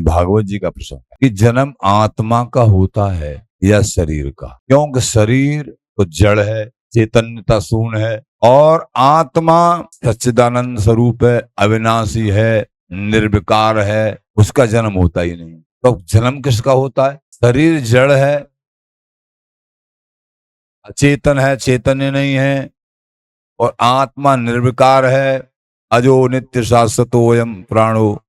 भागवत जी का प्रसंग है कि जन्म आत्मा का होता है या शरीर का, क्योंकि शरीर तो जड़ है, चैतन्यता शून्य है, और आत्मा सच्चिदानंद स्वरूप है, अविनाशी है, निर्विकार है, उसका जन्म होता ही नहीं। तो जन्म किसका होता है? शरीर जड़ है, अचेतन है, चैतन्य नहीं है, और आत्मा निर्विकार है, अजो नित्य शाश्वतो अयम प्राणो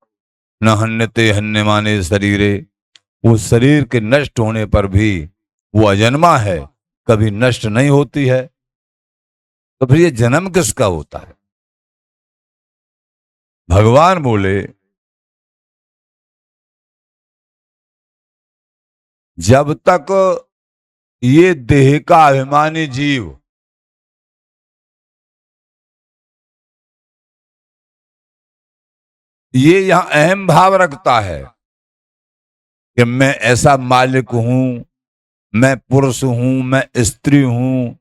न हन्यते हन्यमाने शरीरे। वो शरीर के नष्ट होने पर भी वो अजन्मा है, कभी नष्ट नहीं होती है। तो फिर ये जन्म किसका होता है? भगवान बोले जब तक ये देह का अभिमानी जीव ये यहां अहम भाव रखता है कि मैं ऐसा मालिक हूं, मैं पुरुष हूं, मैं स्त्री हूं,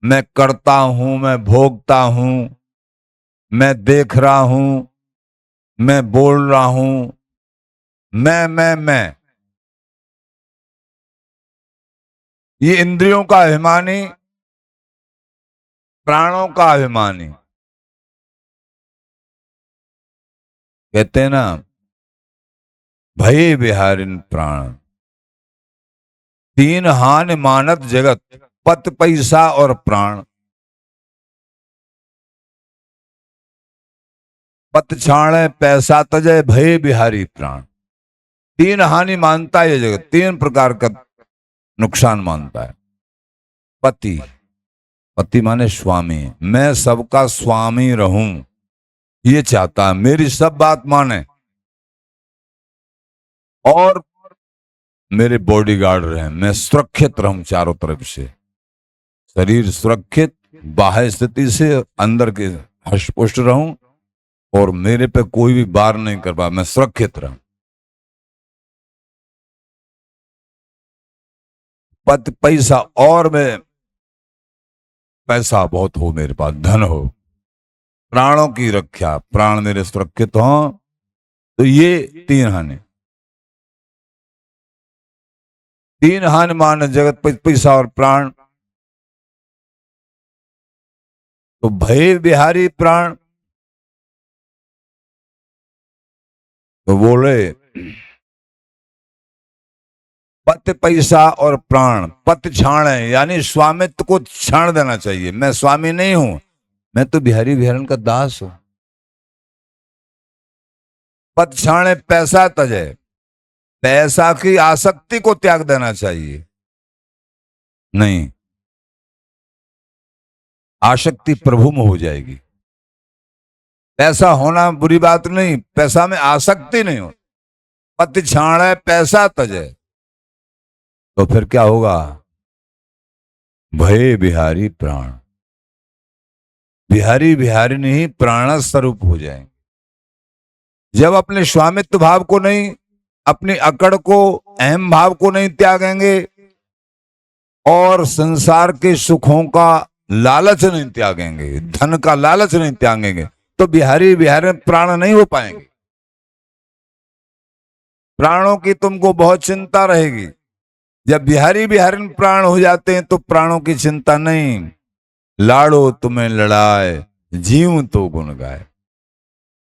मैं करता हूं, मैं भोगता हूं, मैं देख रहा हूं, मैं बोल रहा हूं, मैं, ये इंद्रियों का अभिमानी, प्राणों का अभिमानी। कहते हैं ना, भय विहारिन प्राण तीन हानि मानत जगत, पत पैसा और प्राण। पत छाणे पैसा तजय भय बिहारी प्राण। तीन हानि मानता है ये जगत, तीन प्रकार का नुकसान मानता है। पति, पति माने स्वामी, मैं सबका स्वामी रहूं, ये चाहता है, मेरी सब बात माने और मेरे बॉडीगार्ड रहे, मैं सुरक्षित रहूं चारों तरफ से, शरीर सुरक्षित, बाह्य स्थिति से अंदर के हष्ट-पुष्ट रहूं, और मेरे पे कोई भी वार नहीं कर पा, मैं सुरक्षित रहूं। पद पैसा, और मैं पैसा बहुत हो, मेरे पास धन हो, प्राणों की रक्षा, प्राण मेरे सुरक्षित हो। तो ये तीन हानि, तीन हानि मान जगत, पैसा और प्राण। तो भय बिहारी प्राण, तो बोले पत पैसा और प्राण, पत छाण है, यानी स्वामित्व को छाण देना चाहिए। मैं स्वामी नहीं हूं, मैं तो बिहारी बिहारन का दास हूं। पत छाणे पैसा तजय, पैसा की आसक्ति को त्याग देना चाहिए। नहीं, आसक्ति प्रभु में हो जाएगी। पैसा होना बुरी बात नहीं, पैसा में आसक्ति नहीं हो। पत छाणे पैसा तजय, तो फिर क्या होगा? भय बिहारी प्राण, बिहारी बिहारी नहीं प्राण स्वरूप हो जाएंगे। जब अपने स्वामित्व भाव को नहीं, अपनी अकड़ को, अहम भाव को नहीं त्यागेंगे, और संसार के सुखों का लालच नहीं त्यागेंगे, धन का लालच नहीं त्यागेंगे, तो बिहारी बिहारी प्राण नहीं हो पाएंगे। प्राणों की तुमको बहुत चिंता रहेगी। जब बिहारी बिहारी प्राण हो जाते हैं तो प्राणों की चिंता नहीं। लाड़ो तुम्हें लड़ाए, जीव तो गुण गाए।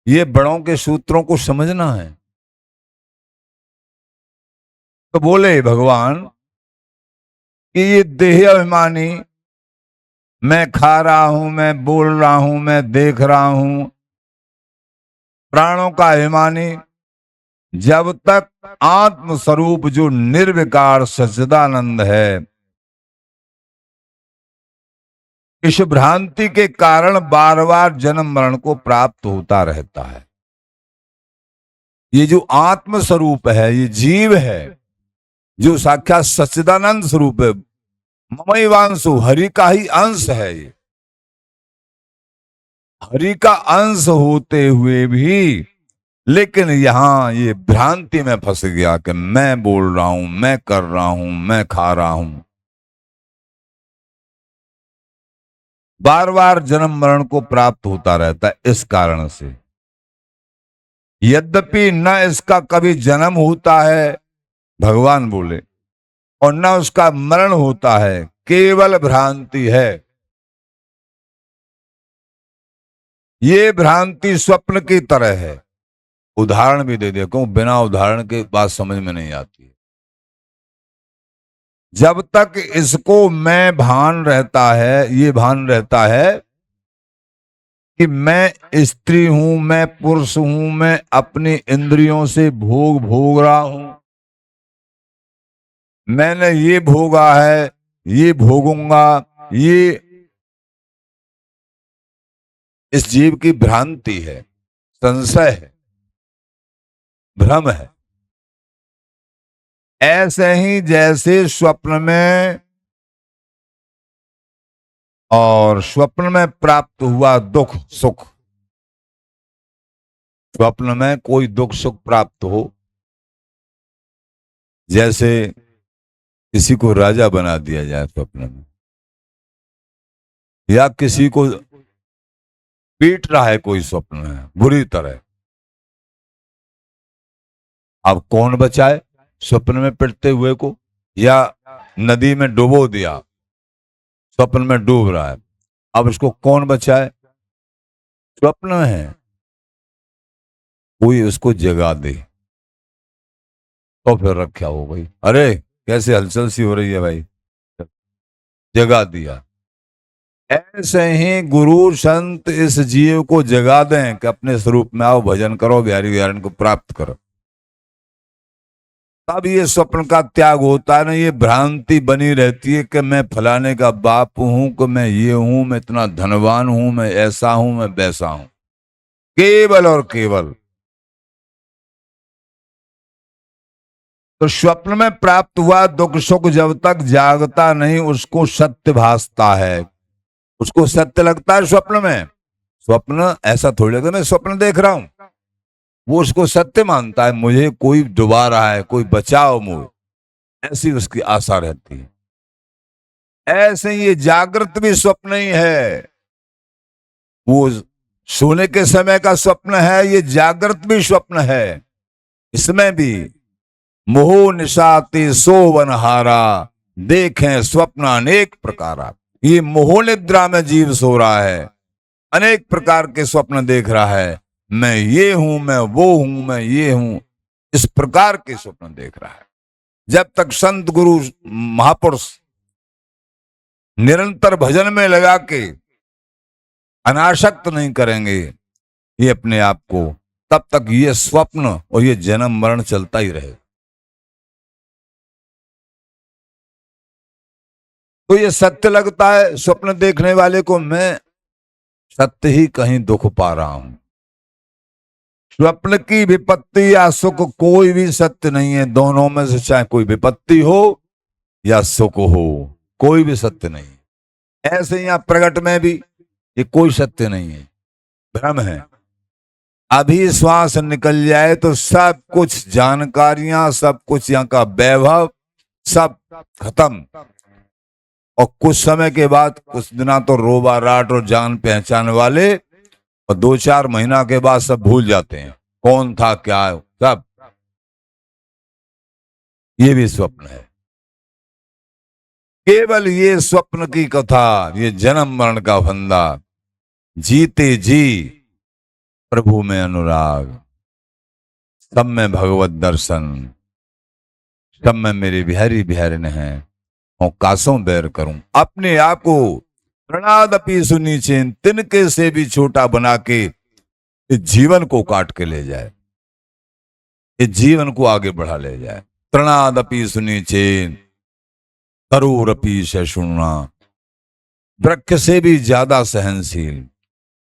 ये बड़ों के सूत्रों को समझना है। तो बोले भगवान कि ये देह अभिमानी, मैं खा रहा हूं, मैं बोल रहा हूं, मैं देख रहा हूं, प्राणों का अभिमानी, जब तक आत्म स्वरूप जो निर्विकार सच्चिदानंद है, इस भ्रांति के कारण बार बार जन्म मरण को प्राप्त होता रहता है। ये जो आत्म स्वरूप है, ये जीव है, जो साक्षात सच्चिदानंद स्वरूप है, ममैवांशु, हरि का ही अंश है। ये हरि का अंश होते हुए भी, लेकिन यहां ये भ्रांति में फंस गया कि मैं बोल रहा हूं, मैं कर रहा हूं, मैं खा रहा हूं। बार बार जन्म मरण को प्राप्त होता रहता है इस कारण से। यद्यपि न इसका कभी जन्म होता है, भगवान बोले, और न उसका मरण होता है, केवल भ्रांति है। ये भ्रांति स्वप्न की तरह है। उदाहरण भी दे दे, क्यों बिना उदाहरण के बात समझ में नहीं आती। जब तक इसको मैं भान रहता है, ये भान रहता है कि मैं स्त्री हूं, मैं पुरुष हूं, मैं अपनी इंद्रियों से भोग भोग रहा हूं, मैंने ये भोगा है, ये भोगूंगा, ये इस जीव की भ्रांति है, संशय है, भ्रम है। ऐसे ही जैसे स्वप्न में और स्वप्न में प्राप्त हुआ दुख सुख, स्वप्न में कोई दुख सुख प्राप्त हो, जैसे किसी को राजा बना दिया जाए स्वप्न में, या किसी को पीट रहा है कोई स्वप्न में बुरी तरह, अब कौन बचाए स्वप्न में पिटते हुए को, या नदी में डुबो दिया, स्वप्न में डूब रहा है, अब इसको कौन बचाए? स्वप्न में है, कोई उसको जगा दे तो फिर रक्षा हो गई। अरे कैसे हलचल सी हो रही है भाई, जगा दिया। ऐसे ही गुरु संत इस जीव को जगा दें कि अपने स्वरूप में आओ, भजन करो, बिहारी बिहारन को प्राप्त करो, तब ये स्वप्न का त्याग होता है ना। ये भ्रांति बनी रहती है कि मैं फलाने का बाप हूं, कि मैं ये हूं, मैं इतना धनवान हूं, मैं ऐसा हूं, मैं वैसा हूं, केवल और केवल। तो स्वप्न में प्राप्त हुआ दुख सुख जब तक जागता नहीं, उसको सत्य भासता है, उसको सत्य लगता है स्वप्न में। स्वप्न ऐसा थोड़ी लगता मैं स्वप्न देख रहा हूं, वो उसको सत्य मानता है, मुझे कोई डुबा रहा है, कोई बचाओ मुझे, ऐसी उसकी आशा रहती है। ऐसे ये जागृत भी स्वप्न ही है, वो सोने के समय का स्वप्न है, ये जागृत भी स्वप्न है। इसमें भी मोह निशाते सोवनहारा, देखें स्वप्न अनेक प्रकारा। ये मोह निद्रा में जीव सो रहा है, अनेक प्रकार के स्वप्न देख रहा है, मैं ये हूं, मैं वो हूं, मैं ये हूं, इस प्रकार के स्वप्न देख रहा है। जब तक संत गुरु महापुरुष निरंतर भजन में लगा के अनासक्त नहीं करेंगे ये अपने आप को, तब तक ये स्वप्न और ये जन्म मरण चलता ही रहेगा। तो ये सत्य लगता है स्वप्न देखने वाले को, मैं सत्य ही कहीं दुख पा रहा हूं। स्वप्न की विपत्ति या सुख कोई भी सत्य नहीं है, दोनों में से चाहे कोई विपत्ति हो या सुख हो, कोई भी सत्य नहीं है। ऐसे ही यहां प्रगट में भी ये कोई सत्य नहीं है, भ्रम है। अभी श्वास निकल जाए तो सब कुछ जानकारियां, सब कुछ यहाँ का वैभव सब खत्म, और कुछ समय के बाद, कुछ दिना तो रोबा राट और जान पहचान वाले, और 2-4 महीना के बाद सब भूल जाते हैं कौन था क्या है सब। ये भी स्वप्न है, केवल ये स्वप्न की कथा, ये जन्म मरण का फंदा, जीते जी प्रभु में अनुराग, सब में भगवत दर्शन, सब में मेरे बिहारी बिहारिन हैं, और कासों बैर करूं अपने आप को प्रणादपि सुनी चेन, तिनके से भी छोटा बना के इस जीवन को काट के ले जाए, इस जीवन को आगे बढ़ा ले जाए। प्रणादपि सुनी चेन, तरुरपि सहिष्णुना, वृक्ष से भी ज्यादा सहनशील।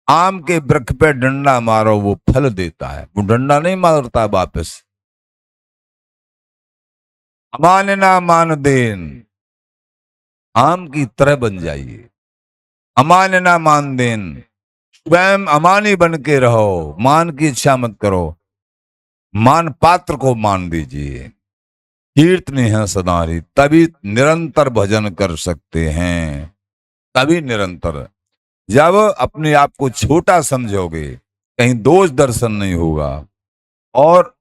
आम के वृक्ष पे डंडा मारो वो फल देता है, वो डंडा नहीं मारता वापस। अमानना मान देन, आम की तरह बन जाइए, अमानना मान देन, स्वयं अमानी बन के रहो, मान की इच्छा मत करो, मान पात्र को मान दीजिए। कीर्तनी है सदारी, तभी निरंतर भजन कर सकते हैं, तभी निरंतर। जब अपने आप को छोटा समझोगे, कहीं दोष दर्शन नहीं होगा, और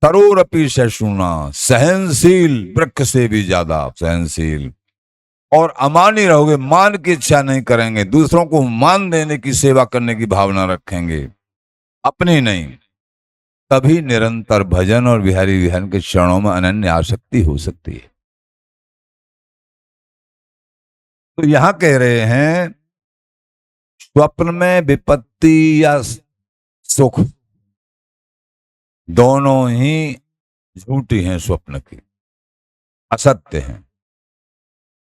तरोरपी सहिष्णुना, सहनशील, वृक्ष से भी ज्यादा सहनशील। और अमानी रहोगे, मान की इच्छा नहीं करेंगे, दूसरों को मान देने की, सेवा करने की भावना रखेंगे, अपनी नहीं। तभी निरंतर भजन और बिहारी विहरण के चरणों में अनन्य आसक्ति हो सकती है। तो यहां कह रहे हैं स्वप्न में विपत्ति या सुख दोनों ही झूठी हैं, स्वप्न की असत्य हैं।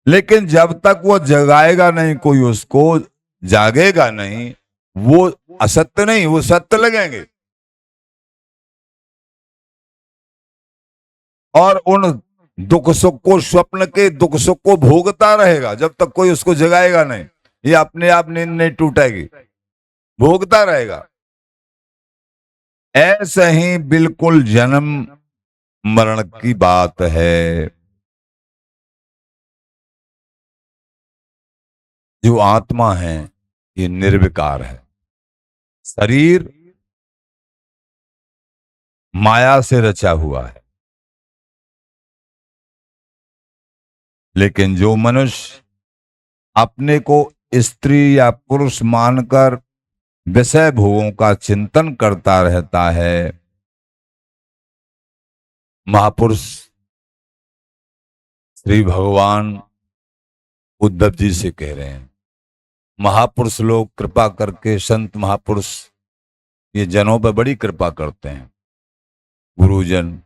लेकिन जब तक वो जगाएगा नहीं कोई, उसको जागेगा नहीं, वो असत्य नहीं, वो सत्य लगेंगे। और उन दुख सुख को, स्वप्न के दुख सुख को भोगता रहेगा जब तक कोई उसको जगाएगा नहीं। ये अपने आप नींद नहीं टूटेगी, भोगता रहेगा। ऐसे ही बिल्कुल जन्म मरण की बात है। जो आत्मा है ये निर्विकार है, शरीर माया से रचा हुआ है। लेकिन जो मनुष्य अपने को स्त्री या पुरुष मानकर विषय भोगों का चिंतन करता रहता है, महापुरुष श्री भगवान उद्धव जी से कह रहे हैं, महापुरुष लोग कृपा करके, संत महापुरुष ये जनों पर बड़ी कृपा करते हैं, गुरुजन।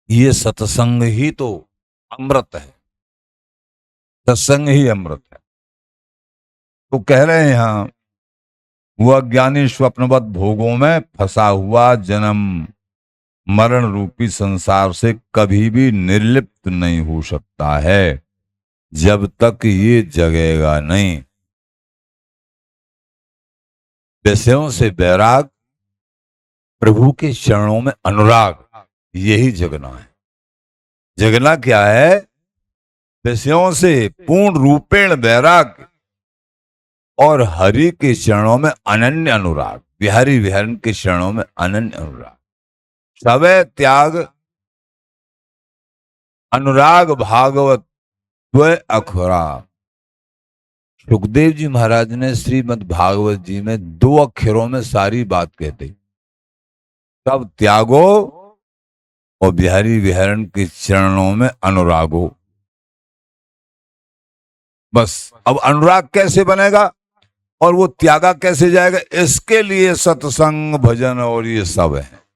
ये सत्संग ही तो अमृत है, सत्संग ही अमृत है। तो कह रहे हैं यहां, वह ज्ञानी स्वप्नवत भोगों में फंसा हुआ जन्म मरण रूपी संसार से कभी भी निर्लिप्त नहीं हो सकता है जब तक ये जगेगा नहीं। विषयों से वैराग, प्रभु के चरणों में अनुराग, यही जगना है। जगना क्या है? विषयों से पूर्ण रूपेण वैराग और हरि के चरणों में अनन्य अनुराग, बिहारी विहरण के चरणों में अनन्य अनुराग। सवै त्याग अनुराग भागवत त्वय अखरा। सुखदेव जी महाराज ने श्रीमद् भागवत जी में 2 अक्षरों में सारी बात कहते, सब त्यागो और बिहारी विहरण के चरणों में अनुरागो। बस अब अनुराग कैसे बनेगा और वो त्यागा कैसे जाएगा? इसके लिए सत्संग, भजन और ये सब है।